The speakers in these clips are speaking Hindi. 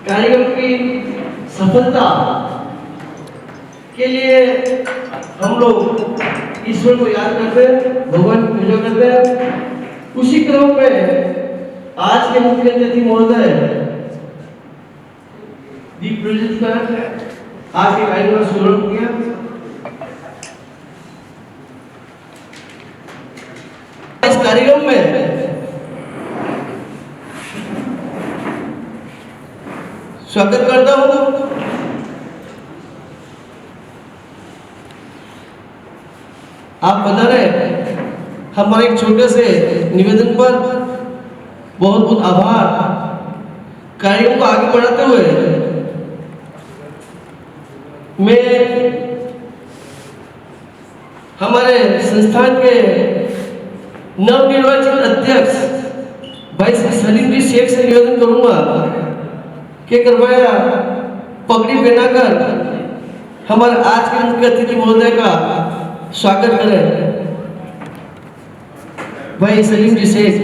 कार्यक्रम की सफलता के लिए हम लोग ईश्वर को याद करते हैं, भगवान की पूजा करते हैं। उसी क्रम में आज के मुख्य अतिथि महोदय दीप प्रज्वलित कर आज के कार्यक्रम का शुभारंभ किया। इस कार्यक्रम में स्वागत करता हूं आप बता रहे हमारे एक छोटे से निवेदन पर बहुत बहुत आभार। कार्यक्रम को आगे बढ़ाते हुए मैं हमारे संस्थान के नवनिर्वाचित अध्यक्ष भाई सलीम जी शेख से निवेदन करूंगा कि कृपया पगड़ी पहनाकर हमारे आज के मुख्य अतिथि महोदय का स्वागत करें। भाई सलीम जी शेख।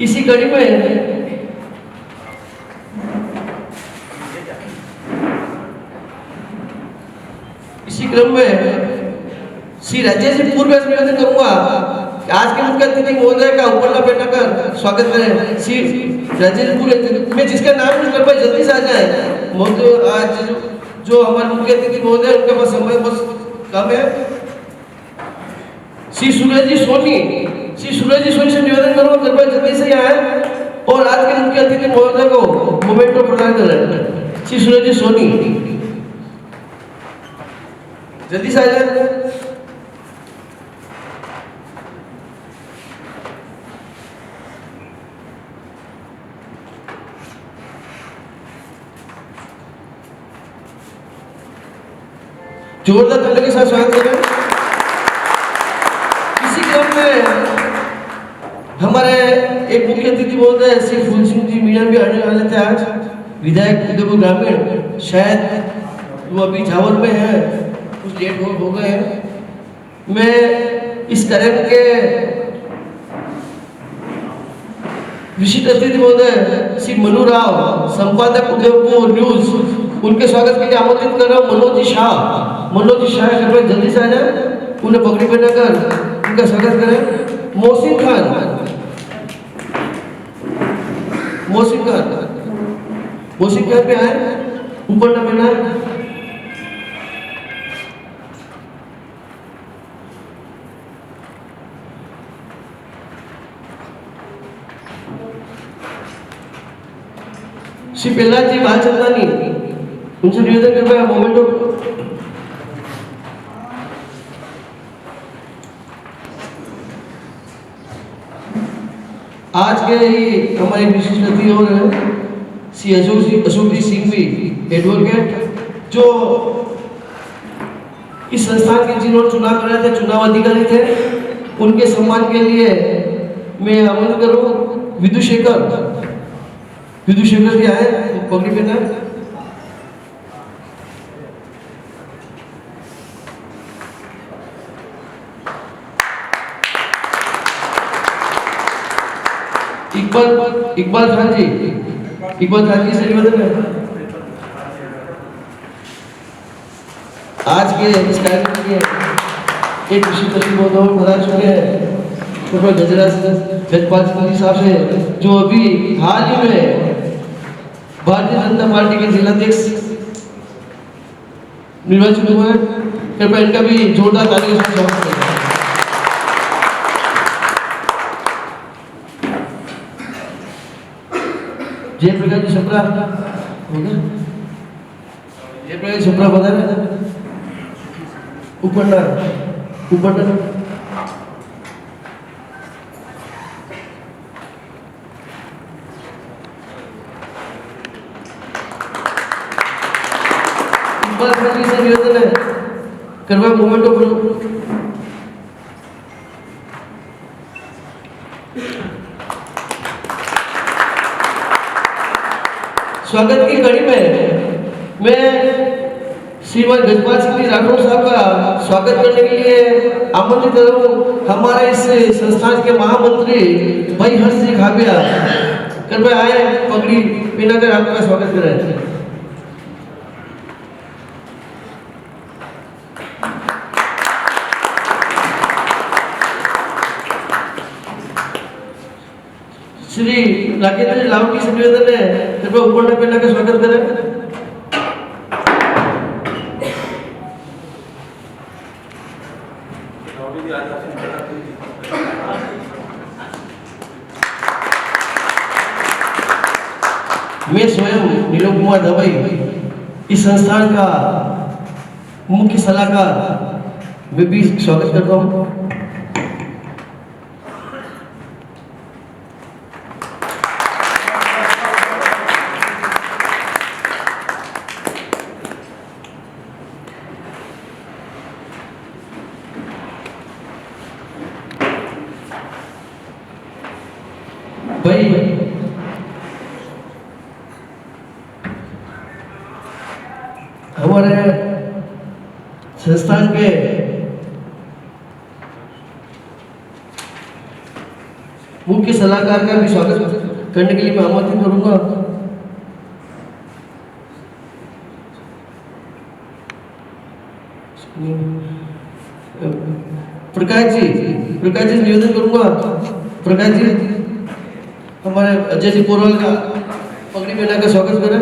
इसी कड़ी में इसी क्रम में श्री राजेश जी पूर्व से निवेदन करूंगा कि आज के मुख्य अतिथि महोदय का उपला बैठाकर स्वागत करें। श्री राजेश पूर्व में जिसका नाम नहीं कर पाए जल्दी से आ जाए। आज जो हमारे मुख्य अतिथि महोदय उनके पास समय बस कम है। श्री सूरज जी सोनी से निवेदन करूंगा कृपया जल्दी से आए और आज के मुख्य अतिथि महोदय को मोमेंटो प्रदान करें। श्री सूरज जी सोनी जल्दी से आ जाए। जोरदार ताली के साथ स्वागत करें। इसी क्रम में हमारे एक मुख्य अतिथि महोदय श्री फूल सिंह जी मीणा भी आने वाले थे। आज विधायक उदयपुर ग्रामीण शायद वो अभी झावर में है, कुछ लेट हो गए हैं। मैं इस कार्यक्रम के विशिष्ट अतिथि महोदय श्री मनु राव संपादक उदयपुर न्यूज उनके स्वागत के लिए आमंत्रित कर रहा हूँ। मनोज जी शाह कृपया जल्दी से आ जाए, उन्हें पगड़ी पहनाकर उनका स्वागत करें। मोहसिन खान पे आए, ऊपर ना पहना। श्री प्रहलाद जी बालचंदानी उनसे निवेदन कर पाया मोमेंटो। आज के ही हमारे विशिष्ट अतिथि और श्री अशोक जी सिंह भी एडवोकेट जो इस संस्थान के जिन्होंने चुनाव कराए थे, चुनाव अधिकारी थे, उनके सम्मान के लिए मैं आमंत्रित करूं विदुशेखर जी आए पगड़ी पहना। इकबाल खान जी से निवेदन है। आज के इस कार्यक्रम के एक विशिष्ट अतिथि महोदय प्रधान चुके हैं गजपाल सिंह जी साहब से, जो अभी हाल ही में भारतीय जनता पार्टी के जिलाध्यक्ष निर्वाचित हुए हैं। कृपया इनका भी जोरदार ताली के साथ स्वागत करें। जयप्रकाश जी छपरा हो गया। जयप्रकाश जी छपरा बता रहे ऊपर ना से निवेदन है कृपया मोमेंटो स्वागत की कड़ी में मैं श्रीमान गजपाल सिंह राठौर साहब का स्वागत करने के लिए आमंत्रित करूँ। हमारे इस संस्थान के महामंत्री भाई हर्ष जी खाबिया कृपया आए, पगड़ी पहनाकर आपका स्वागत करें। श्री राकेंद्र लावटी से निवेदन है, कृपया उपकरण पहनाकर स्वागत करें। मैं स्वयं नीलोक कुमार दवाई इस संस्थान का मुख्य सलाहकार मैं भी स्वागत करता हूँ। भाई हमारे संस्थान के मुख्य सलाहकार का भी स्वागत करने के लिए मैं आमंत्रित करूंगा। प्रकाश जी निवेदन करूंगा। प्रकाश जी हमारे अजय जी पोरवाल का पगड़ी पहना का स्वागत करें।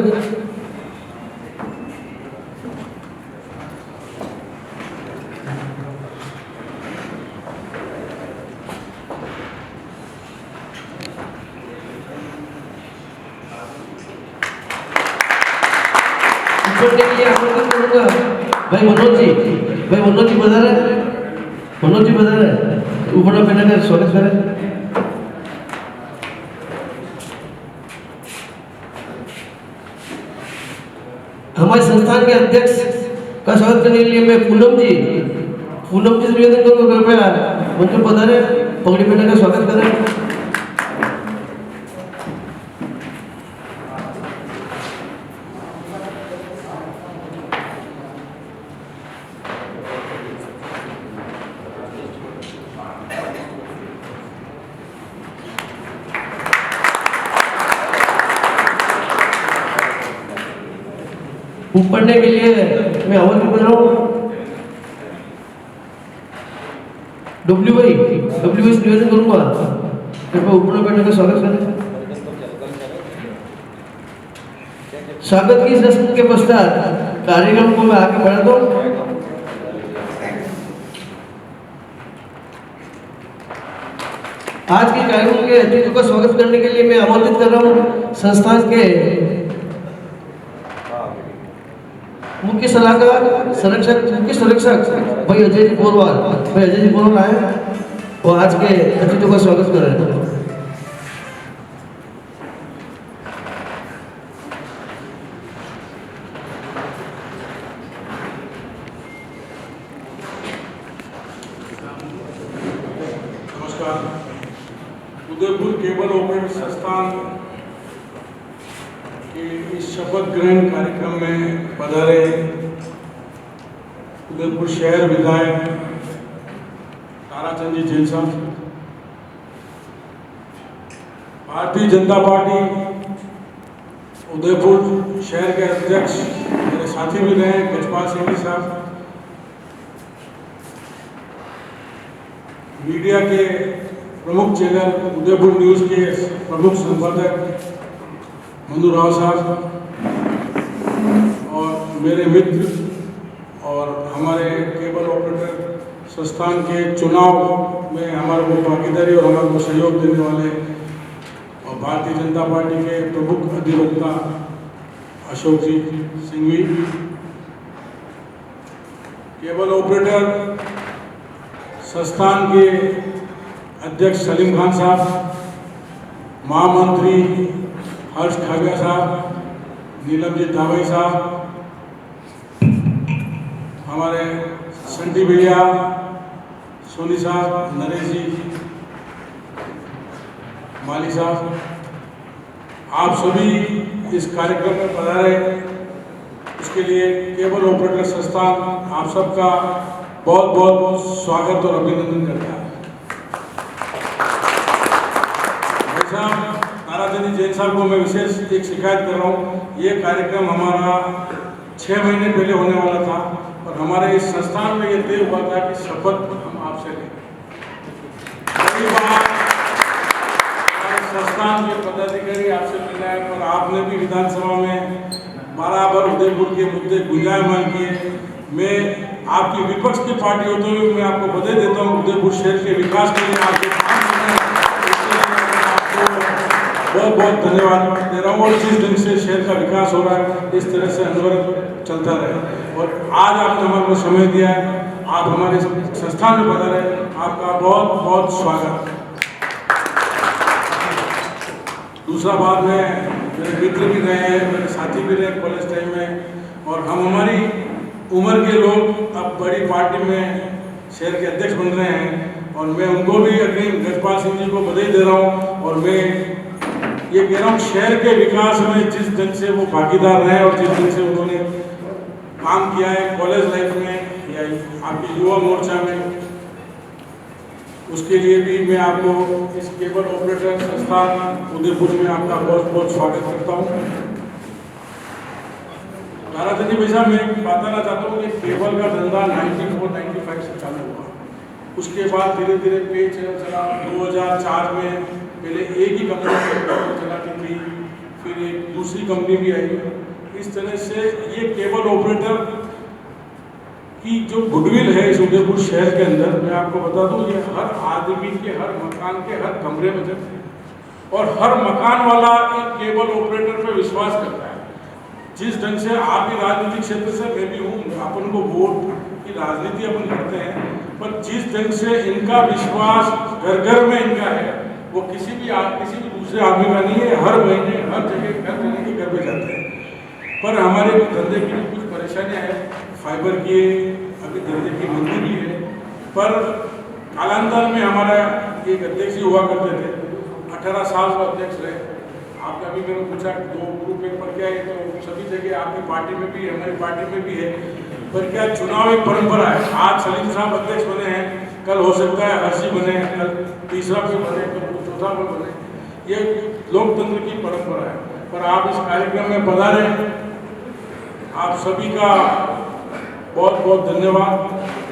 के लिए आमंत्रित करूंगा भाई मनोज जी बता रहे ऊपर पहनाकर स्वागत करें। हमारे संस्थान के अध्यक्ष का स्वागत करने के लिए मैं पूनम जी से निवेदन करूंगा, कृपया उनको पधारे, पगड़ी पहनने का स्वागत करें। पढ़ने के लिए मैं आमंत्रित कर रहा हूँ डब्ल्यू भाई से निवेदन करूंगा, कृपया ऊपर पढ़ने का स्वागत करें। स्वागत की रस्म के पश्चात कार्यक्रम को मैं आगे बढ़ाता हूँ। आज के कार्यक्रम के अतिथियों का स्वागत करने के लिए मैं आमंत्रित कर रहा हूँ संस्थान के मुख्य सलाहकार मुख्य संरक्षक भाई अजय जी पोरवाल आए और आज के अतिथियों का स्वागत कर रहे हैं। नमस्कार। उदयपुर केबल ऑपरेटर संस्थान इस शपथ ग्रहण कार्यक्रम में पधारे उदयपुर शहर विधायक ताराचंद जी जैन साहब, भारतीय जनता पार्टी उदयपुर शहर के अध्यक्ष मेरे साथी भी रहे गजपाल सिंह साहब, मीडिया के प्रमुख चैनल उदयपुर न्यूज़ के प्रमुख संपादक मनु राव साहब और मेरे मित्र और हमारे केबल ऑपरेटर संस्थान के चुनाव में हमारे को भागीदारी और हमारे को सहयोग देने वाले और भारतीय जनता पार्टी के प्रमुख अधिवक्ता अशोक जी सिंघवी, केबल ऑपरेटर संस्थान के अध्यक्ष सलीम खान साहब, महामंत्री हर्ष खाबिया साहब, नीलम जी दावई साहब, हमारे संटी भैया, सोनी साहब, नरेश जी, माली साहब, आप सभी इस कार्यक्रम में पधारे, उसके लिए केबल ऑपरेटर संस्थान आप सबका बहुत बहुत स्वागत और अभिनंदन करता है। ताराचंद जैन साहब को मैं विशेष एक शिकायत कर रहा हूँ। ये कार्यक्रम हमारा 6 महीने पहले होने वाला था और हमारे इस संस्थान में ये तय हुआ था कि शपथ हम आपसे लें। कई बार संस्थान के पदाधिकारी आपसे मिल रहे हैं, पर आपने भी विधानसभा में बराबर उदयपुर के मुद्दे गुंजायमान किए। मैं आपकी विपक्ष की पार्टी होते हुए मैं आपको बधाई देता हूँ। उदयपुर शहर के विकास के लिए आपके काम कर रहे हैं, आपको बहुत बहुत धन्यवाद दे रहा हूँ। और जिस ढंग से शहर का विकास हो रहा है, इस तरह से अनवरत चलता रहे। और आज आपने हमारे को समय दिया है, आप हमारे संस्थान में पधारे, आपका बहुत बहुत स्वागत। दूसरा बात में मेरे मित्र भी रहे हैं, मेरे साथी भी रहे कॉलेज टाइम में, और हम हमारी उम्र के लोग अब बड़ी पार्टी में शहर के अध्यक्ष बन रहे हैं, और मैं उनको भी अग्रिम गजपाल सिंह जी को बधाई दे रहा हूँ। और मैं ये कह रहा हूँ, शहर के विकास में जिस ढंग से वो भागीदार रहे और जिस ढंग से उन्होंने काम किया है कॉलेज लाइफ में या आपके युवा मोर्चा में, उसके लिए भी मैं आपको इस केबल ऑपरेटर संस्थान उदयपुर में आपका बहुत बहुत स्वागत करता हूँ। ताराचंद भाई साहब, मैं बताना चाहता हूँ कि केबल का धंधा 94-95 से चालू हुआ। उसके बाद धीरे धीरे पे चला। 2004 में पहले एक ही कंपनी चलाती थी, फिर एक दूसरी कंपनी भी आई। इस तरह से ये केबल ऑपरेटर की जो गुडविल है इस उदयपुर शहर के अंदर, मैं आपको बता दूं, ये हर आदमी के हर मकान के हर कमरे में जब, और हर मकान वाला एक केबल ऑपरेटर पे विश्वास करता है। जिस ढंग से आप भी राजनीतिक क्षेत्र से, मैं भी हूँ, अपन को वोट की राजनीति अपन करते हैं, पर जिस ढंग से इनका विश्वास घर घर में इनका है, वो किसी भी दूसरे आदमी का नहीं है। हर महीने हर जगह के घर पे जाते हैं। पर हमारे धंधे की कुछ परेशानियाँ हैं, फाइबर की, अभी धंधे की मंदी भी है। पर कालांतर में हमारा एक अध्यक्ष ही हुआ करते थे, 18 साल का अध्यक्ष रहे। आपने अभी मैंने पूछा 2 ग्रुप एक पर क्या है, तो सभी जगह आपकी पार्टी में भी, हमारी पार्टी में भी है। पर क्या चुनाव एक परंपरा है। आज सलीम साहब अध्यक्ष बने हैं, कल हो सकता है हर्षी बने, कल तीसरा पे बने, कल चौथा पे बने। ये लोकतंत्र की परंपरा है। पर आप इस कार्यक्रम में पधारे, आप सभी का बहुत बहुत धन्यवाद,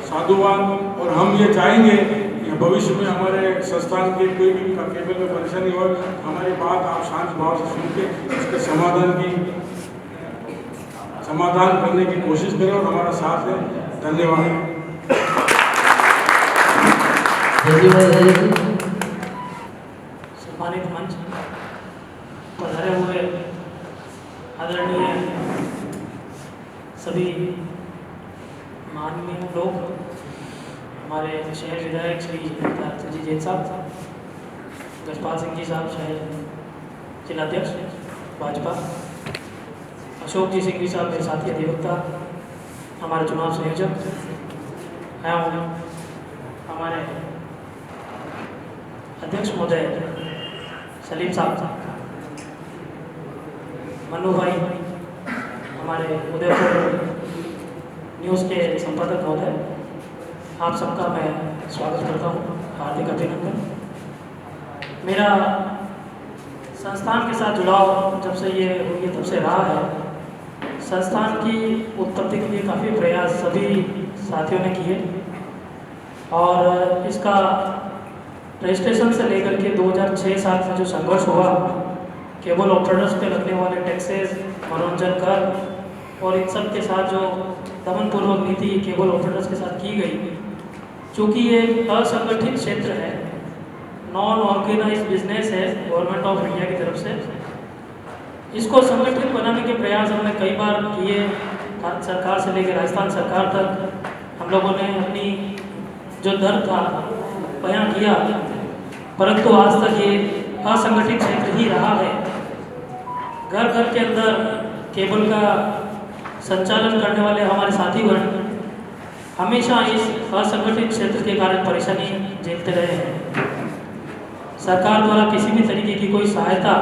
साधुवाद। और हम ये चाहेंगे कि भविष्य में हमारे संस्थान के कोई भी केबल में परेशानी हो, हमारी बात आप शांत भाव से सुन के इसके समाधान करने की कोशिश करें और हमारा साथ है। धन्यवाद। सम्मानित मंच पधारे हुए आदरणीय सभी माननीय लोग, हमारे शहर विधायक श्री ताराचंद जैन साहब, गजपाल सिंह जी साहब शहर जिलाध्यक्ष भाजपा, अशोक जी सिंह जी साहब मेरे साथी अधिवक्ता, हमारे चुनाव संयोजक एवं हमारे अध्यक्ष महोदय सलीम साहब, मनु भाई, हमारे उदयपुर न्यूज़ के संपादक महोदय, आप सबका मैं स्वागत करता हूँ, हार्दिक अभिनंदन। मेरा संस्थान के साथ जुड़ाव जब से ये हुई तब से रहा है। संस्थान की उत्पत्ति के लिए काफ़ी प्रयास सभी साथियों ने किए और इसका रजिस्ट्रेशन से लेकर के 2006-7 में जो संघर्ष हुआ, केबल ऑपरेटर्स पे लगने वाले टैक्सेस, मनोरंजन कर और इन सब के साथ जो दमनपूर्वक नीति केबल ऑपरेटर्स के साथ की गई, चूँकि ये असंगठित क्षेत्र है, नॉन ऑर्गेनाइज बिजनेस है गवर्नमेंट ऑफ इंडिया की तरफ से, इसको संगठित बनाने के प्रयास हमने कई बार किए। सरकार से लेकर राजस्थान सरकार तक हम लोगों ने अपनी जो दर्द था बयां किया, परंतु आज तक ये असंगठित क्षेत्र ही रहा है। घर घर के अंदर केबल का संचालन करने वाले हमारे साथीगण हमेशा इस असंगठित क्षेत्र के कारण परेशानी झेलते रहे हैं। सरकार द्वारा किसी भी तरीके की कोई सहायता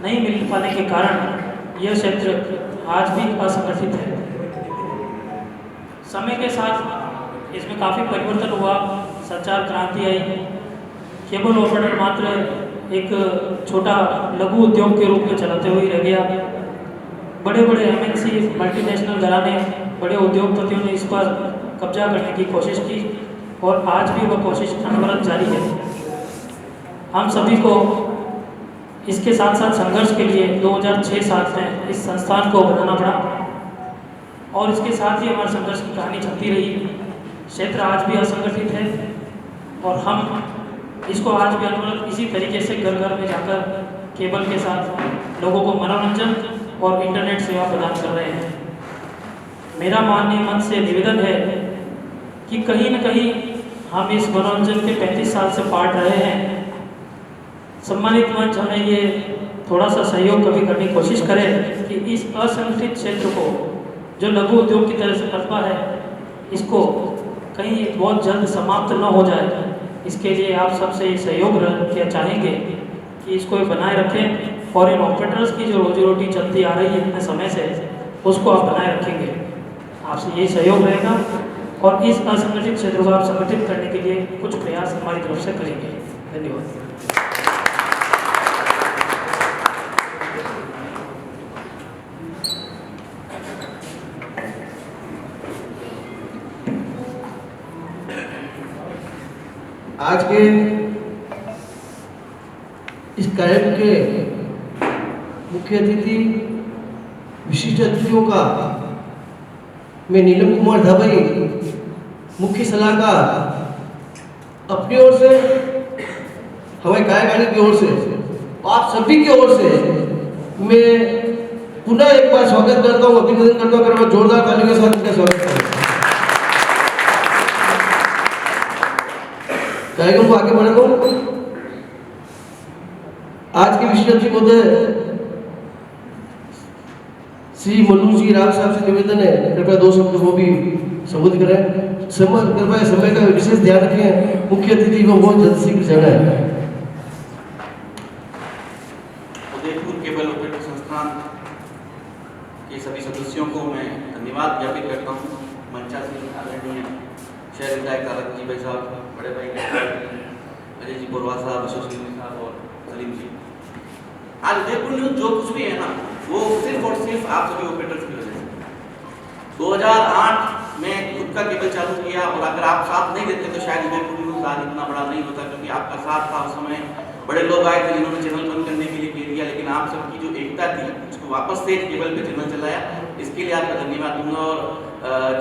नहीं मिल पाने के कारण यह क्षेत्र आज भी असंगठित है। समय के साथ इसमें काफ़ी परिवर्तन हुआ, संचार क्रांति आई। केबल ऑपरेटर मात्र एक छोटा लघु उद्योग के रूप में चलाते हुए रह गया। बड़े बड़े एमएनसी मल्टीनेशनल घराने, बड़े उद्योगपतियों ने इस पर कब्जा करने की कोशिश की और आज भी वह कोशिश अनवरत जारी है। हम सभी को इसके साथ साथ संघर्ष के लिए 2006-07 में इस संस्थान को बनाना पड़ा और इसके साथ ही हमारे संघर्ष की कहानी चलती रही। क्षेत्र आज भी असंगठित है और हम इसको आज भी अनवरत इसी तरीके से घर घर में जाकर केबल के साथ लोगों को मनोरंजन और इंटरनेट सेवा प्रदान कर रहे हैं। मेरा माननीय मन से निवेदन है कि कहीं न कहीं हम इस मनोरंजन के 35 साल से पार्ट रहे हैं। सम्मानित मंच हमें ये थोड़ा सा सहयोग कभी करने की कोशिश करे कि इस असंगठित क्षेत्र को जो लघु उद्योग की तरह से प्रतिभा है, इसको कहीं बहुत जल्द समाप्त न हो जाए। इसके लिए आप सबसे सहयोग क्या चाहेंगे कि इसको बनाए रखें और इन ऑपरेटर्स की जो रोजी रोटी चलती आ रही है इतने समय से, उसको आप बनाए रखेंगे। आपसे यही सहयोग रहेगा और इस असंगठित क्षेत्र को आप संगठित करने के लिए कुछ प्रयास हमारी तरफ से करेंगे। धन्यवाद। आज के इस कार्यक्रम के मुख्य अतिथि, विशिष्ट अतिथियों का मैं नीलम कुमार धाबई, मुख्य सलाहकार, अपनी ओर से, हमारे कार्यकारिणी की ओर से, आप सभी की ओर से मैं पुनः एक बार स्वागत करता हूँ, अभिनंदन करता हूँ। अगर मैं जोरदार तालियों के साथ इनका स्वागत करूँ। कार्यक्रम को आगे बढ़ाता हूँ। आज के विशिष्ट अतिथि महोदय श्री मनु जी राव साहब से निवेदन है, कृपया 2 शब्द वो भी संबोधित करें। कृपया समय का विशेष ध्यान रखें। मुख्य अतिथि को बहुत जल्द शीघ्र जाना है। उदयपुर केबल ऑपरेटर संस्थान के सभी सदस्यों को मैं धन्यवाद ज्ञापित करता हूँ। मंचासीन आदरणीय शहर विधायक तारक जी भाई साहब, बड़े भाई अजय जी बोरवा साहब, अशोक सिंह साहब और सलीम जी। आज उदयपुर न्यूज जो कुछ भी है ना, वो सिर्फ और सिर्फ आप सभी ऑपरेटर्स की वजह से। 2008 में खुद का केबल चालू किया और अगर आप साथ नहीं देते तो शायद उदयपुर न्यूज आज इतना बड़ा नहीं होता, क्योंकि आपका साथ था। उस समय बड़े लोग आए थे जिन्होंने चैनल बंद करने के लिए कह दिया, लेकिन आप सबकी जो एकता थी उसको वापस से केबल पे चैनल चलाया। इसके लिए आपका धन्यवाद दूंगा और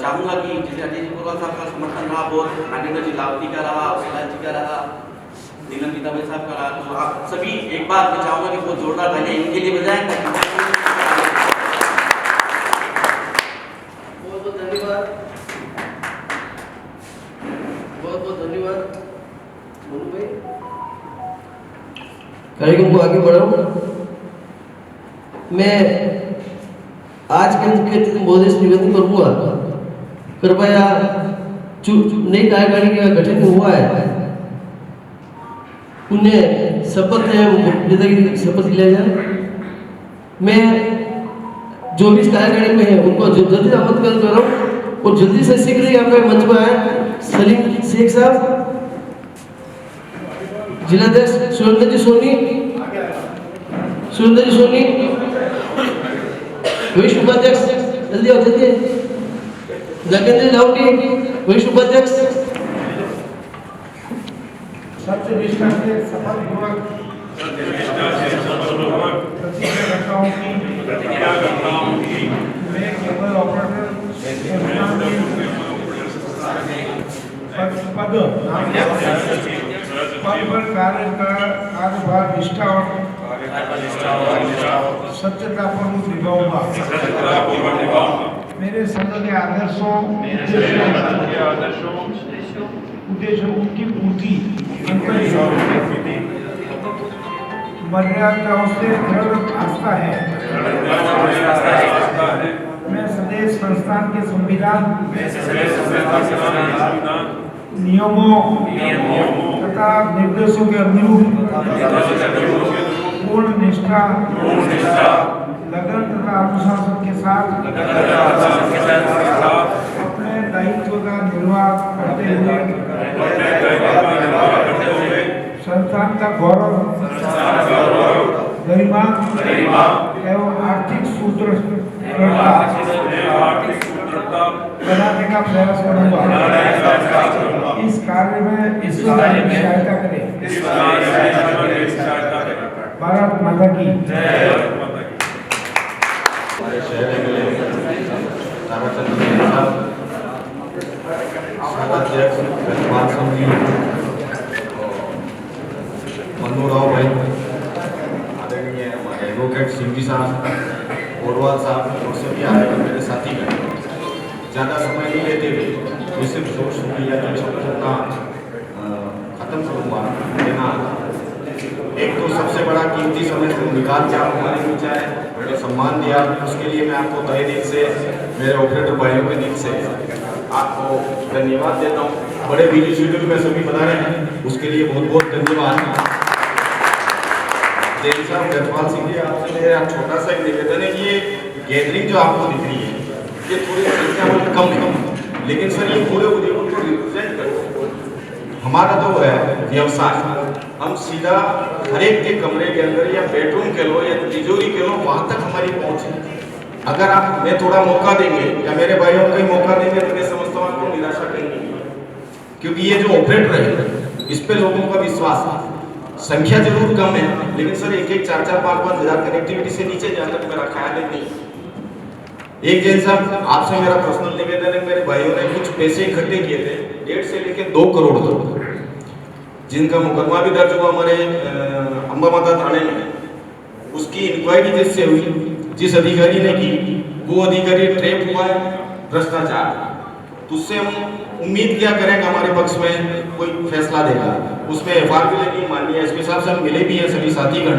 चाहूंगा कि जैसे अजय जी बोरवा साहब का समर्थन रहा, बहुत नागेंद्र जी लावती का रहा, अवलाल जी का रहा, नीलम गीता भाई साहब का रहा, तो आप सभी एक बार मैं चाहूंगा कि बहुत जोरदार तालियां इनके लिए बजाएं। बहुत बहुत धन्यवाद, बहुत बहुत धन्यवाद मनु भाई। कार्यक्रम को आगे बढ़ाऊं। मैं आज के मुख्य अतिथि महोदय से निवेदन करूंगा, कृपया नई कार्यकारिणी का गठन हुआ है, उन्हें शपथ की शपथ लिया जाए। मैं जो भी इस कार्यकारिणी में है उनको जल्दी आमंत्रित कर रहा हूँ और जल्दी से शीघ्र ही आपके मंच पर आए। सलीम शेख साहब, जिलाध्यक्ष सुरेंद्र जी सोनी, वैश उपाध्यक्ष, जल्दी आओ जल्दी। नागेंद्र लावटी, वैश उपाध्यक्ष। सत्यनिष्ठा से शपथ पूर्वक प्रतिज्ञा करता हूँ कि मैं केबल ऑपरेटर पद पर कार्यभार निष्ठा और सत्यतापूर्वक निभाऊंगा। मेरे संघ के आदर्शों उद्देश्यों की पूर्ति मर्यादाओं से दृढ़ आस्था है। मैं सदैव संस्थान के संविधान, नियमों तथा निर्देशों के अनुरूप पूर्ण निष्ठा लगन तथा अनुशासन के साथ अपने दायित्व का निर्वाह करते हुए संस्थान का गौरव, गरिमा एवं आर्थिक सुदृढ़ता बनाने का प्रयास करूंगा। इस कार्य में सहायता करें। भारत माता की हमारे शहर में ताराचंद साहब, अध्यक्ष रजपाल सिंह जी, मनोहराव भाई, आदरणीय हमारे एडवोकेट सिंह जी साहब, गोरवाल साहब और सभी आए हुए मेरे साथी हैं। ज़्यादा समय नहीं लेते हुए मैं सिर्फ जोश या अपना खत्म करूँगा लेना। एक तो सबसे बड़ा कीमती समय से निकाल के आप हमारे बीच आए, बड़े सम्मान दिया, उसके लिए मैं आपको तहे दिल से, मेरे ऑपरेटर भाइयों के दिल से आपको धन्यवाद देता हूँ। बड़े बिजी शेड्यूल में सभी बता रहे हैं, उसके लिए बहुत बहुत धन्यवाद। जैन साहब, रजपाल सिंह जी, आपसे मेरा छोटा सा एक निवेदन है कि ये गैदरिंग जो आपको दिख रही है ये थोड़ी संख्या में कम है, लेकिन सर ये पूरे उद्योग को रिप्रेजेंट करते हैं। हमारा तो है व्यवसाय, हम सीधा हर एक के कमरे के अंदर या बेडरूम के लो या तिजोरी के लो वहाँ तक हमारी पहुँच है। अगर आप मैं थोड़ा मौका देंगे या मेरे भाइयों को मौका देंगे तो मैं समझता हूँ आपको निराशा करेंगे, क्योंकि ये जो ऑपरेटर है इस पे लोगों का विश्वास है। संख्या जरूर कम है, लेकिन सर एक 4-5 हज़ार कनेक्टिविटी से नीचे जहाँ तक मेरा ख्याल है नहीं। एक जैन साहब, आपसे मेरा पर्सनल निवेदन है, मेरे भाइयों ने कुछ पैसे इकट्ठे किए थे 1.5 से लेकर 2 करोड़ तक, जिनका मुकदमा भी दर्ज हुआ हमारे अंबा माता थाने में। उसकी इंक्वायरी जिससे हुई, जिस अधिकारी ने की, वो अधिकारी ट्रैप हुआ है भ्रष्टाचार। तो उससे हम उम्मीद क्या करें कि हमारे पक्ष में कोई फैसला देगा। उसमें एफआईआर भी लगी, माननीय एसपी साहब से हम मिले भी हैं सभी साथीगण।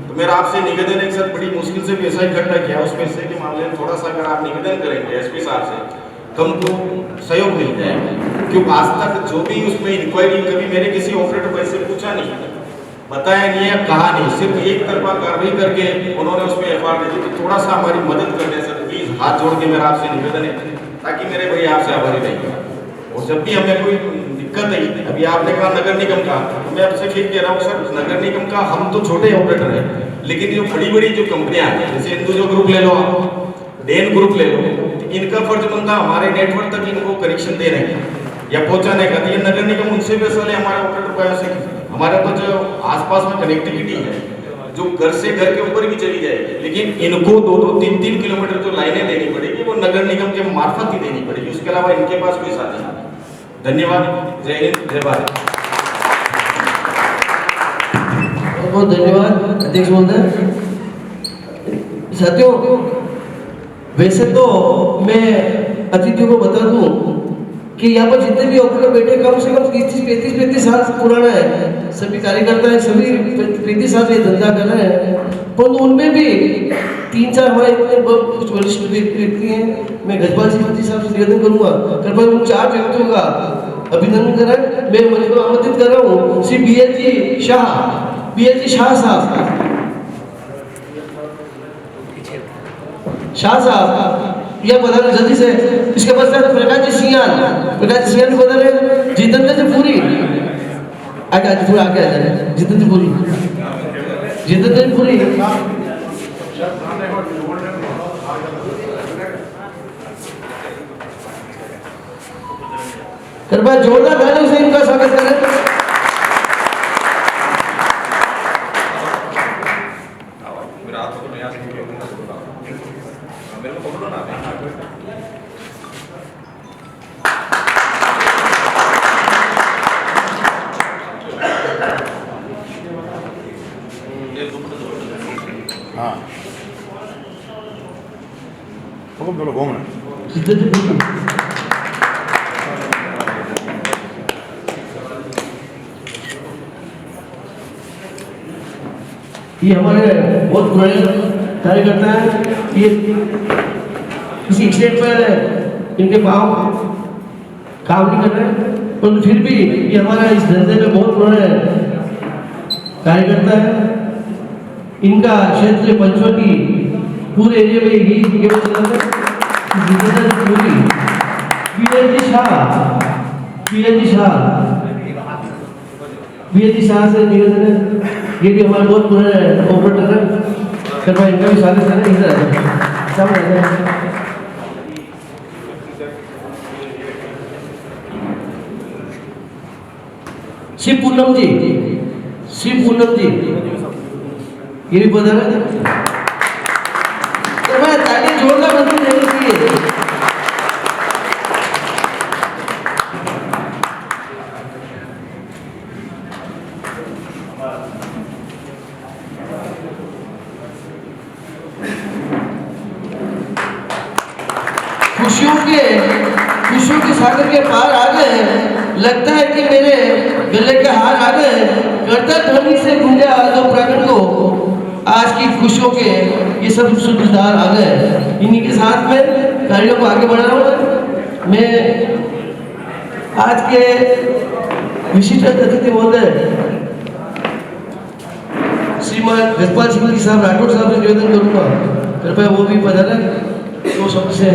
तो मेरा आपसे निवेदन है सर, बड़ी मुश्किल से पैसा इकट्ठा किया, उस पैसे के मामले में थोड़ा सा अगर आप निवेदन करेंगे एसपी साहब से तो हमको सहयोग मिल जाएगा। क्योंकि आज तक जो भी उसमें इंक्वायरी कभी मेरे किसी ऑपरेटर भाई से पूछा नहीं, बताया नहीं है, कहा नहीं, सिर्फ एक तरफा कार्रवाई करके उन्होंने उसमें एफआईआर दी। तो थोड़ा सा हमारी मदद कर दें सर, प्लीज हाथ जोड़ के मेरा आपसे निवेदन है, ताकि मेरे भाई आपसे आभारी रहेंगे। और जब भी हमें कोई दिक्कत है, अभी आपने कहा नगर निगम का, तो मैं आपसे ठीक कह रहा हूँ सर, नगर निगम का हम तो छोटे ऑपरेटर हैं, लेकिन जो बड़ी बड़ी जो कंपनियां हैं, जैसे हिंदुजा ग्रुप ले लो, डेन ग्रुप ले लो, इनका फर्ज बनता हमारे नेटवर्क तक इनको कनेक्शन देने का या पहुंचाने का। ये नगर निगम उनसे पैसा ले हमारे ऑपरेटर भाइयों से। हमारा तो जो आसपास में कनेक्टिविटी है जो घर से घर के ऊपर भी चली जाएगी, लेकिन इनको 2-2, 3-3 किलोमीटर जो लाइनें देनी पड़ेगी वो नगर निगम के मार्फत ही देनी पड़ेगी। उसके अलावा इनके पास कोई साधन नहीं। धन्यवाद। जय हिंद, जय भारत। बहुत धन्यवाद अध्यक्ष महोदय। साथियों, वैसे तो मैं अतिथियों को बता दूं कि यहाँ पर जितने भी ऑपरेटर बैठे कम से कम 30-35 साल पुराना है, सभी कार्यकर्ता है, सभी 35 साल से धंधा कर रहे हैं। पर उनमें भी 3-4 हमारे इतने कुछ वरिष्ठ व्यक्ति हैं। मैं गजपाल सिंह जी साहब से निवेदन करूंगा, कृपया उन 4 व्यक्तियों का अभिनंदन करें। मैं मंच पर आमंत्रित कर रहा हूँ श्री BLG शाह साहब, यह बता रहे जल्दी से। इसके पश्चात प्रकाश जी सियान भी बता रहे, जितेंद्र जी पूरी आगे थोड़ा आगे आ जाए, जितेंद्र पुरी कृपया जोरदार तालियों से इनका स्वागत करें। हाँ, हुकुम चलो घूमना। ये हमारे बहुत पुराने कार्यकर्ता हैं। ये किसी एक्सीडेंट पर इनके पाँव काम नहीं कर रहे, पर फिर भी ये हमारा इस धंधे में बहुत पुराने कार्यकर्ता है। इनका क्षेत्र पंचवटी पूरे एरिया में ही केवल चला था। वीरेंद्र शाह से निवेदन है, ये भी हमारे बहुत पुराने ऑपरेटर है, कृपया इनका भी स्वागत करें। इधर आ जाए, सामने आ जाए। शिव पूनम जी, ये भी बता रहे थे। मैं ताली जोरदार बंदी देनी चाहिए। खुशियों के सागर के पार आ गए, लगता है कि मेरे गले के हार आ गए, करता ध्वनि से गूंजा दो प्रांगण को, आज की खुशियों के ये सब सुधार आ गए। इन्हीं के साथ में कार्यों को आगे बढ़ा रहा हूँ। मैं आज के विशिष्ट अतिथि महोदय श्रीमान जसपाल सिंह जी साहब राठौड़ साहब से निवेदन करूंगा, कृपया वो भी पधारें तो सबसे।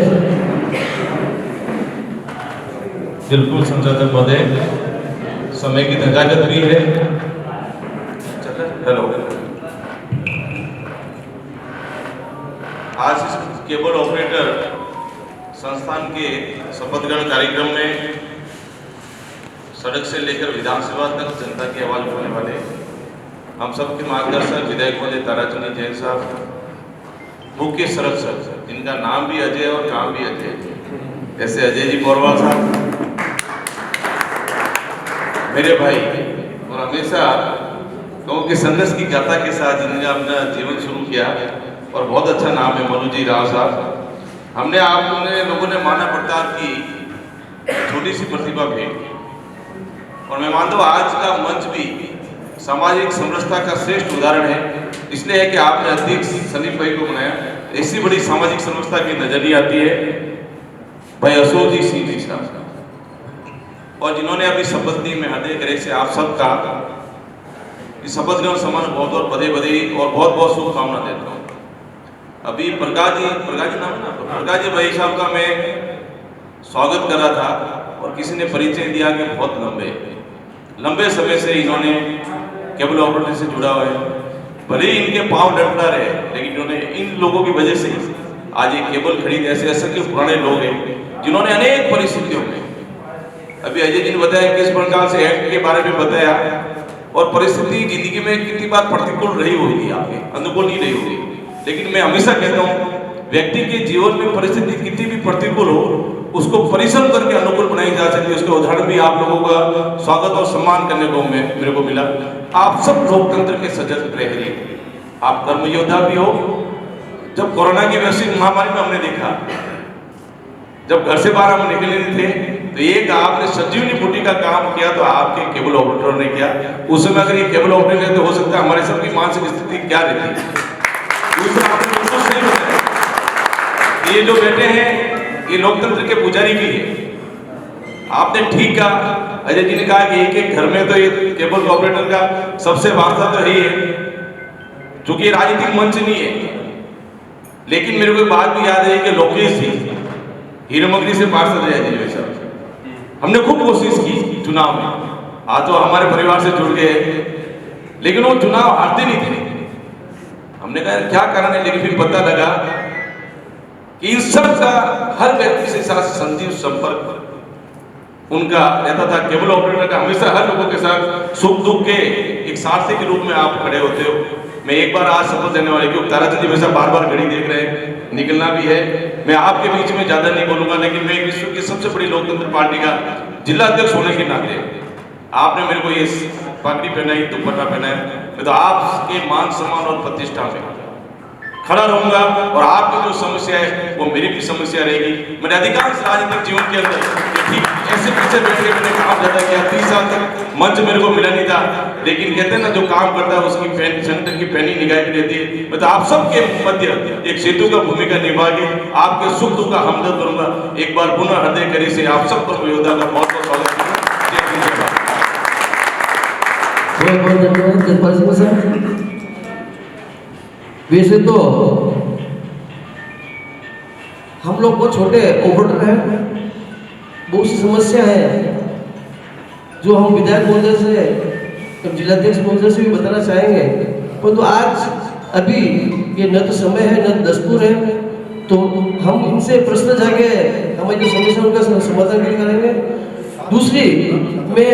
बिल्कुल संचालक महोदय, समय की नजाकत भी है। हेलो, आज इस केबल ऑपरेटर संस्थान के शपथ ग्रहण कार्यक्रम में सड़क से लेकर विधानसभा तक जनता की आवाज उठाने वाले हम सबके मार्गदर्शक विधायक महोदय ताराचंद जैन साहब, मुख्य संरक्षक, इनका नाम भी अजय और काम भी अजय, जैसे अजय जी पोरवाल साहब मेरे भाई, और हमेशा कहूँ कि संघर्ष की गाथा के साथ जिन्होंने अपना जीवन शुरू किया और बहुत अच्छा नाम है मनु जी राव साहब। हमने आप लोगों ने माना प्रताप की छोटी सी प्रतिभा भेंट, और मैं मानता हूँ आज का मंच भी सामाजिक समरसता का श्रेष्ठ उदाहरण है। इसलिए है कि आपने अध्यक्ष सलीम भाई को बनाया, ऐसी बड़ी सामाजिक समरसता की नजर नहीं आती है भाई अशोक जी सिंह जी साहब, और जिन्होंने अभी शपथ ली। मैं हृदय करे से आप सबका इस शपथ ग्रहण समारोह बहुत बहुत बधे और बहुत बहुत शुभकामना देता हूँ। अभी प्रकाश जी नाम ना, प्रकाश जी भाई साहब का मैं स्वागत कर रहा था और किसी ने परिचय दिया कि बहुत लंबे समय से इन्होंने केबल ऑपरेटर से जुड़ा हुआ है। भले ही इनके पांव लटका रहे, लेकिन इन्होंने इन लोगों की वजह से आज ये केबल खरीद, ऐसे असंख्य पुराने लोग हैं जिन्होंने अनेक परिस्थितियों में, अभी अजय जी ने बताया किस प्रकार से एक्ट के बारे में बताया, और परिस्थिति जिंदगी में कितनी बार प्रतिकूल रही होगी, आपके अनुकूल नहीं रही होगी, लेकिन मैं हमेशा कहता हूँ व्यक्ति के जीवन में परिस्थिति कितनी भी प्रतिकूल हो, उसको परिश्रम करके अनुकूल बनाई जा सकती है। उसका उदाहरण भी आप लोगों का स्वागत और सम्मान करने को मेरे को मिला। आप सब लोकतंत्र के सजग प्रहरी, आप कर्म योद्धा भी हो। जब कोरोना की वैश्विक महामारी में हमने देखा, जब घर से बाहर हम निकले नहीं थे, तो एक आपने संजीवनी बूटी का काम किया, तो आपके केबल ऑपरेटर ने किया। उस समय अगर ये केबल ऑपरेटर है तो हो सकता है हमारे सबकी मानसिक स्थिति क्या रहती। दूसरा आपने बिल्कुल सही बताया, ये जो बैठे हैं ये लोकतंत्र के पुजारी भी है। आपने ठीक कहा, अजय जी ने कहा कि एक एक घर में तो ये केबल ऑपरेटर का सबसे वास्ता तो है ही है, क्योंकि ये राजनीतिक मंच नहीं है। लेकिन मेरे को एक बात भी याद है कि लोकेश जी हीरोमगरी से पार्षद रहे जी साहब, हमने खूब कोशिश की चुनाव में, आज तो हमारे परिवार से जुड़ गए, लेकिन वो चुनाव हारते नहीं थे। हमने कहा क्या कारण है, लेकिन फिर पता लगा कि इन सब का हर व्यक्ति से साथ संजीव संपर्क उनका रहता था। केबल ऑपरेटर का हमेशा हर लोगों के साथ सुख दुख के एक सारथी के रूप में आप खड़े होते हो। मैं एक बार आज शपथ देने वाले, क्योंकि ताराचंद जी हमेशा बार बार घड़ी देख रहे हैं, निकलना भी है, मैं आपके बीच में ज्यादा नहीं बोलूंगा, लेकिन मैं विश्व की सबसे बड़ी लोकतंत्र पार्टी का जिला अध्यक्ष होने के नाते आपने मेरे को ये पगड़ी पहनाई, दुपट्टा पहनाया, मैं तो आपके मान सम्मान और प्रतिष्ठा में खड़ा रहूंगा, और आपकी जो समस्या है वो मेरी भी समस्या रहेगी। मैंने अधिकांश राजनीतिक जीवन के अंदर ठीक ऐसे पीछे बैठ के मैंने काम ज्यादा किया, 30 साल तक मंच मेरे को मिला नहीं था, लेकिन कहते हैं ना जो काम करता है उसकी संगठन की पैनी निगाह की रहती है। मैं तो आप सबके मध्य एक सेतु का भूमिका निभा के आपके सुख दुख का हमदर्द बनूंगा। एक बार पुनः हृदय करी से आप सब कर्म योद्धा का बहुत बहुत स्वागत करता हूं। वैसे तो हम लोग बहुत छोटे ऑपरेटर हैं, बहुत सी समस्या है जो हम विधायक महोदय से, जिलाध्यक्ष महोदय से भी बताना चाहेंगे, परंतु आज अभी ये न तो समय है न दस्तूर है, तो हम इनसे प्रश्न जाके हमारी जो समस्या उनका समाधान भी करेंगे। दूसरी, मैं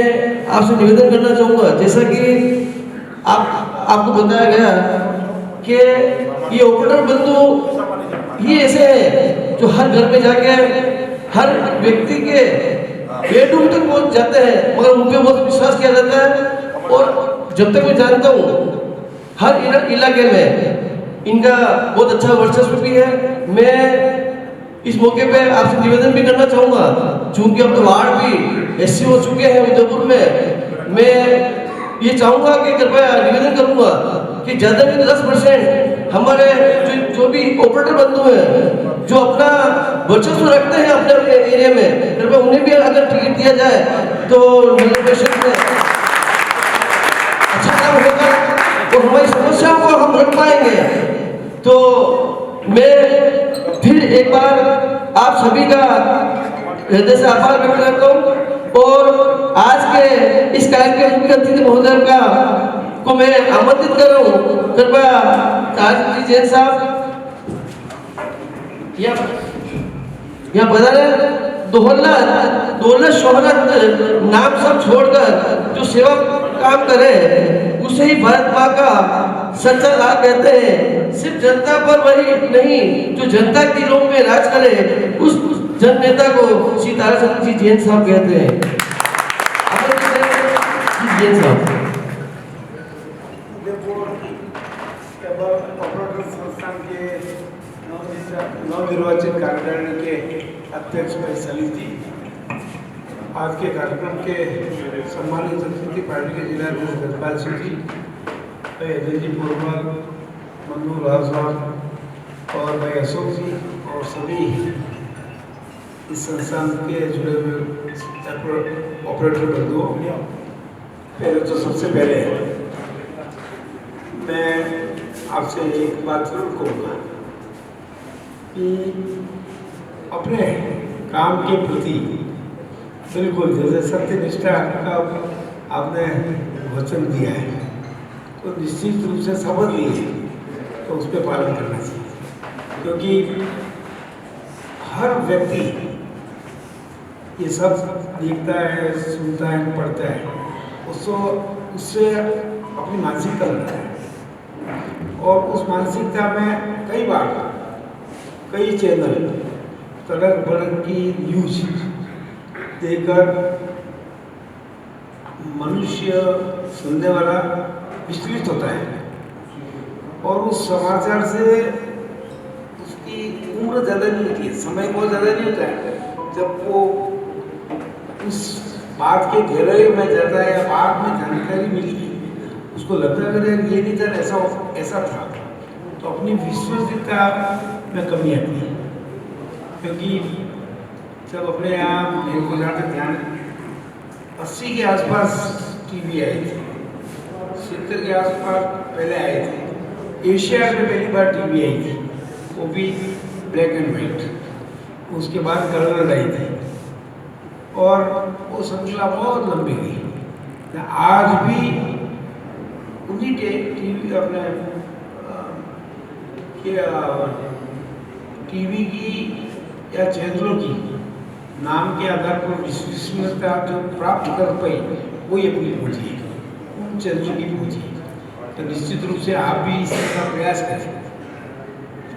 आपसे निवेदन करना चाहूँगा, जैसा कि आपको बताया गया कि ये ऑपरेटर बंधु ही ऐसे हैं जो हर घर में जाके हर व्यक्ति के बेडरूम तक पहुंच जाते हैं, मगर उन पे बहुत विश्वास किया जाता है। और जब तक मैं जानता हूँ हर इलाके में इनका बहुत अच्छा वर्चस्व भी है। मैं इस मौके पे आपसे निवेदन भी करना चाहूँगा, चूंकि अब तो वार्ड भी ऐसे हो चुके हैं उदयपुर में, मैं ये चाहूँगा कि कृपया निवेदन करूँगा कि ज़्यादा भी 10% हमारे जो भी ऑपरेटर बंधु हैं जो अपना वर्चस्व रखते हैं अपने एरिया में, कृपया उन्हें भी अगर टिकट दिया जाए तो नगर में अच्छा काम होगा और हमारी समस्याओं को हम रख पाएंगे। तो मैं फिर एक बार आप सभी का हृदय से आभार व्यक्त करता हूँ और आज के इस कार्यक्रम के मुख्य अतिथि महोदय का को मैं आमंत्रित कर रहा हूँ, कृपया राजनीति जैन साहब यहाँ बता रहे दौलत शोहरत नाम सब छोड़कर जो सेवा काम करे उसे ही भारत माँ का सच्चा लाभ कहते हैं। सिर्फ जनता पर वही नहीं, जो जनता के दिलों में राज करे उस जन नेता को श्री ताराचंद्र जी जैन साहब कहते हैं। जैन साहब ऑपरेटर संस्थान के नवनिर्वाचित कार्यकारिणी के अध्यक्ष वैशाली जी, आज के कार्यक्रम के सम्मानित संस्कृति पार्टी के जिलाध्यक्ष जसपाल सिंह जी, अजय जी पोरमल, मनु राव साहब और भाई अशोक जी और सभी इस संस्थान के जुड़े हुए ऑपरेटर बंधुओं, पहले तो सबसे पहले मैं आपसे एक बात जरूर कहूँगा कि अपने काम के प्रति बिल्कुल जैसे सत्यनिष्ठा का आपने वचन दिया है, तो निश्चित रूप से शपथ ली है तो उस पर पालन करना चाहिए, क्योंकि हर व्यक्ति ये सब देखता है, सुनता है, पढ़ता है, उससे अपनी मानसिकता बनता है और उस मानसिकता में कई बार कई चैनल तड़क भड़क की न्यूज देकर मनुष्य सुनने वाला विचलित होता है और उस समाचार से उसकी उम्र ज़्यादा नहीं होती है, समय बहुत ज़्यादा नहीं होता है। जब वो उस बात के गहराई में जाता है या बाद में जानकारी मिली, उसको लगता है कि ये नहीं था, ऐसा था, तो अपनी विश्वसनीयता में कमी आती है। क्योंकि जब अपने यहाँ मेरे को जहाँ तक ध्यान 80 के आसपास टीवी आई थी, 70 के आसपास पहले आए थे, एशिया में पहली बार टीवी आई थी, वो भी ब्लैक एंड वाइट, उसके बाद कलर आई थी और वो श्रृंखला बहुत लंबी गई। आज भी उन्हीं के टीवी अपने टीवी की या चैनलों की नाम के आधार पर विश्वसनीयता जो प्राप्त कर पाई वही अपनी पहुँची है, उन चैनलों की पहुँची है। तो निश्चित रूप से आप भी इसका प्रयास करें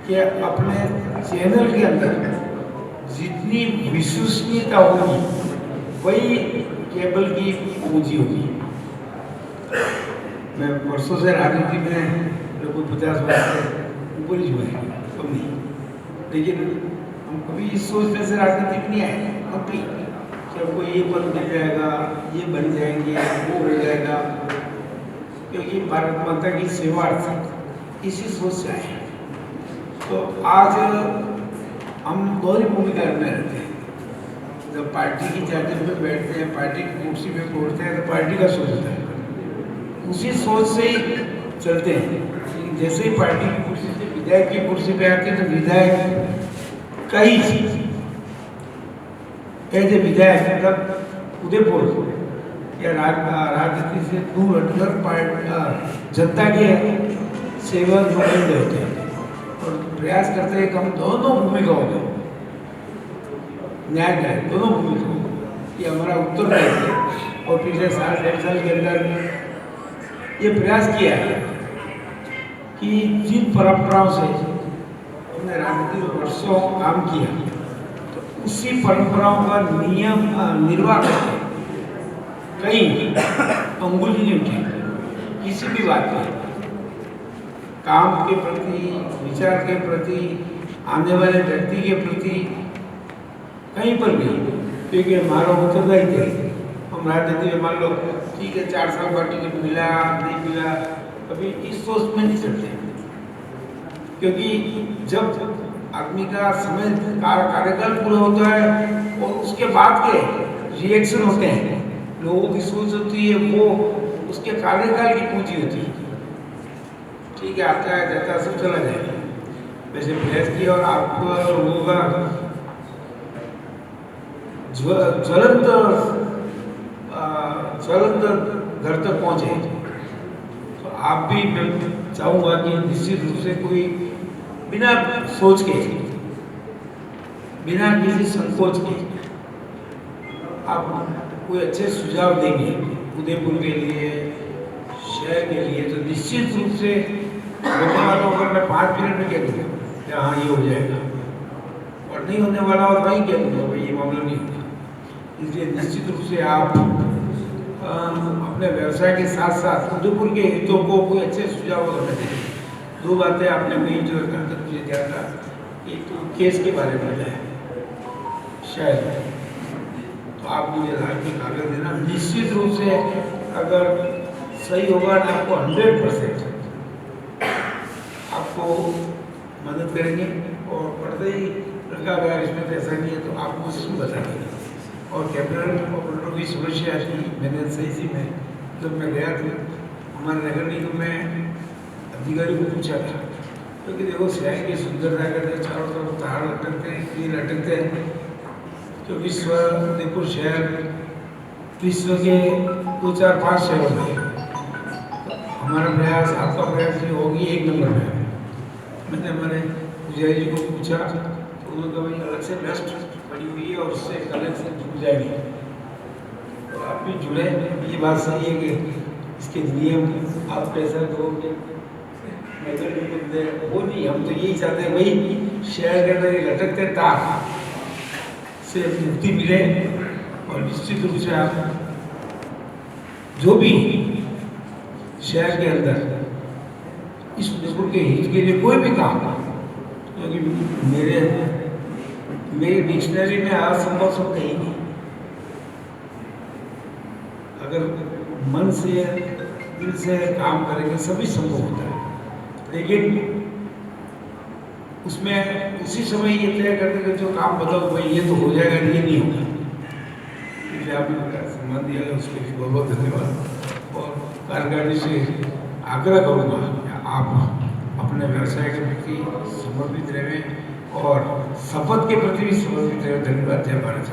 कि अपने चैनल के अंदर जितनी विश्वसनीयता होगी वही केबल की पूंजी होगी। मैं वर्षों से राजनीति में लगभग 50 वर्ष से ऊपर ही हुए हैं, कम नहीं, लेकिन हम कभी इस सोचने से राजनीति में नहीं आए कभी कि हमको ये पद मिल जाएगा, ये बन जाएंगे, वो हो जाएगा, क्योंकि भारत माता की सेवार्थ इसी सोच से आए। तो आज हम दोहरी भूमिका में रहते हैं। जब पार्टी की चादर पे बैठते हैं, पार्टी की कुर्सी पे बैठते हैं, तो पार्टी का सोच होता है, उसी सोच से ही चलते हैं। जैसे ही पार्टी की कुर्सी विधायक की कुर्सी पे आते हैं तो विधायक कई एज ए विधायक मतलब उदयपुर या राजनीति से दूर हटकर जनता के सेवक नुमाइंदे होते हैं और प्रयास करते हैं कि हम दोनों भूमिकाओं में न्याय करें, दोनों भूमिकाओं ये हमारा उत्तरदायित्व है। और पिछले 1.5 साल के अंदर ये प्रयास किया है कि जिन परंपराओं से हमने राजनीति में वर्षों काम किया तो उसी परंपराओं का नियम निर्वाह करके कहीं अंगुली नहीं उठी किसी भी बात पर, काम के प्रति, विचार के प्रति, आने वाले व्यक्ति के प्रति कहीं पर भी, क्योंकि हमारा उत्तरदायित्व है। हम राजनीति में मान लो ठीक है 4 साल का टिकट मिला नहीं मिला, कभी इस सोच में नहीं चलते, क्योंकि जब आदमी का समय कार्यकाल पूरा होता है और उसके बाद के रिएक्शन होते हैं, लोगों की सोच होती है, वो उसके कार्यकाल की पूंजी होती है। ठीक है, आता है जाता है, सब चला जाएगा। वैसे प्रयास किया और आप लोगों का ज्वलंत घर तक पहुंचे, तो आप भी, मैं चाहूँगा कि निश्चित रूप से कोई बिना सोच के, बिना किसी संकोच के आप कोई अच्छे सुझाव देंगे उदयपुर के लिए, शहर के लिए, तो निश्चित रूप से होने वाला होगा। मैं 5 मिनट में कह दूँगा कि हाँ ये हो जाएगा, और नहीं होने वाला और वहीं कह दूँगा भाई ये मामला नहीं होगा। इसलिए निश्चित रूप से आप अपने व्यवसाय के साथ साथ उदयपुर के हितों को कोई अच्छे सुझाव देंगे। 2 बातें आपने कही जो मुझे ध्यान था, एक तो केस के बारे में है शायद, तो आप मुझे लाल के कागज देना, निश्चित रूप से अगर सही होगा तो आपको 100% आपको मदद करेंगे। और पढ़ते ही लगा अगर इसमें ऐसा नहीं है तो आप मुझे बता देंगे। और कैबिनेट ऑपरेटर की समस्या थी, मैंने सही सी में जब मैं गया था हमारे नगर निगम में अधिकारी को पूछा था, क्योंकि देखो शहर की सुंदरता करते चारों तरफ तार लटकते हैं, कील लटकते हैं, तो विश्व उदयपुर शहर विश्व के 2, 4, 5 शहरों में हमारा प्रयास, आपका प्रयास ये होगी 1 नंबर में। मैंने हमारे पुजारी जी को पूछा तो उन्होंने कहा भाई अलग से बेस्ट पड़ी हुई है और उससे अलग से जुड़ जाएगी, तो आप भी जुड़े। ये बात सही है कि इसके नियम आप कैसा करोगे, वो नहीं, हम तो यही चाहते हैं भाई शहर के अंदर ये लटकते तार से मुक्ति मिले। और निश्चित रूप से आप जो भी शहर के अंदर इस उदयपुर के हित के लिए कोई भी काम, क्योंकि मेरी डिक्शनरी में असंभव शब्द है ही नहीं। अगर मन से दिल से काम करेंगे सभी संभव होता है, लेकिन उसमें उसी समय ये तय करते कि जो काम बताओ भाई ये तो हो जाएगा, ये नहीं होगा। इसलिए आपने सम्मान दिया है उसके लिए बहुत बहुत धन्यवाद। और कार्यकारिणी से आग्रह करूँगा कि आप अपने व्यवसाय के प्रति समर्पित रहें और शपथ के प्रति भी समर्पित रहें। धन्यवाद। जय भारत।